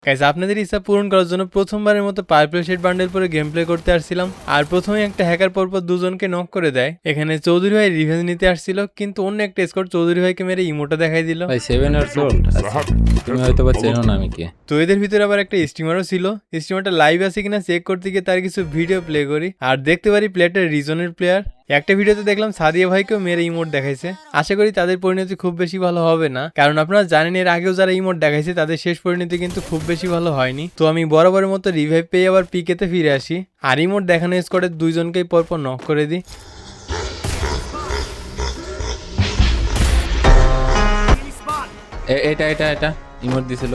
Guys আপনাদের ইচ্ছা পূরণ করার জন্য প্রথমবারের মতো পার্পল শেড বান্ডেল পরে গেম প্লে করতে আসছিলাম। আর প্রথমে একটা হ্যাকার পরপর দুজনকে নক করে দেয়। এখানে চৌধুরী ভাই রিভেঞ্জ নিতে আসছিল, কিন্তু অন্য একটা স্কোয়াড চৌধুরী ভাইকে মেরে ইমোটা দেখাই দিল। ভাই 7 ইয়ার্স ওল্ড আচ্ছা, তুমি হয়তো বা চেনো না আমি কে। তো এদের ভিতরে আবার একটা স্টিমারও ছিল। স্টিমারটা লাইভ আছে কিনা চেক করতে গিয়ে তার কিছু ভিডিও প্লে করি আর দেখতে পারি প্লেয়ারটা রিজনের প্লেয়ার। একটা ভিডিওতে দেখলাম সাদিয়া ভাইকেও মেরে ইমোট দেখাইছে। আশা করি তাদের পরিণতি খুব বেশি ভালো হবে না, কারণ আপনারা জানেন এর আগেও যারা ইমোট দেখাইছে তাদের শেষ পরিণতি কিন্তু খুব বেশি ভালো হয়নি। তো আমি বরাবরের মতো রিভাইভ পেয়ে আবার পিকেতে ফিরে আসি আর ইমোট দেখানো স্কোয়াডের দুইজনকেই পরপর নক করে দিই। এটা এটা এটা ইমোট দিছিল,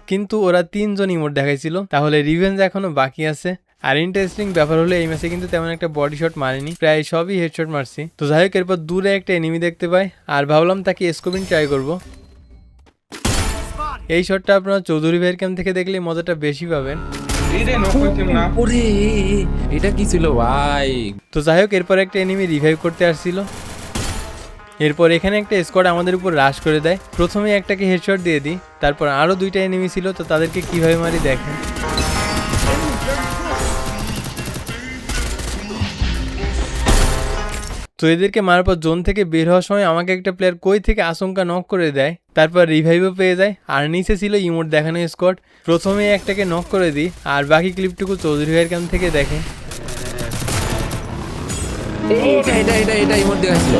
কিন্তু ওরা তিনজন ইমোট দেখাইছিল, তাহলে রিভেঞ্জ এখনো বাকি আছে। আর ইন্টারেস্টিং ব্যাপার হলো এই ম্যাচে কিন্তু তেমন একটা বডি শট মারিনি, প্রায় সবই হেডশট মারছি। তো যাই হোক এরপর দূরে একটা এনিমি দেখতে পাই আর ভাবলাম তাকে স্কোপিং ট্রাই করব। এই শটটা আপনারা চৌধুরী ভাইয়ের ক্যাম্প থেকে দেখলে মজাটা বেশি পাবেন। ওরে এটা কি ছিল ভাই। তো যাই হোক এরপর একটা এনিমি রিভাইভ করতে আসছিল। এরপর এখানে একটা স্কোয়াড আমাদের উপর রাশ করে দেয়। প্রথমে একটাকে হেডশট দিয়ে দিই, তারপর আরো দুইটা এনিমি ছিল, তো তাদেরকে কিভাবে মারি দেখেন। তো এদেরকে মারার পর জোন থেকে বের হওয়ার সময় আমাকে একটা প্লেয়ার কই থেকে আচমকা নক করে দেয়, তারপর রিভাইভও পেয়ে যায়। আর নিচে ছিল ইমোট দেখানো স্কোয়াড। প্রথমে একটাকে নক করে দিই আর বাকি ক্লিপটুকু চৌধুরী ভাইয়ের কাছ থেকে দেখে। এটা এটা এটা এটা ইমোট দেখাছিল।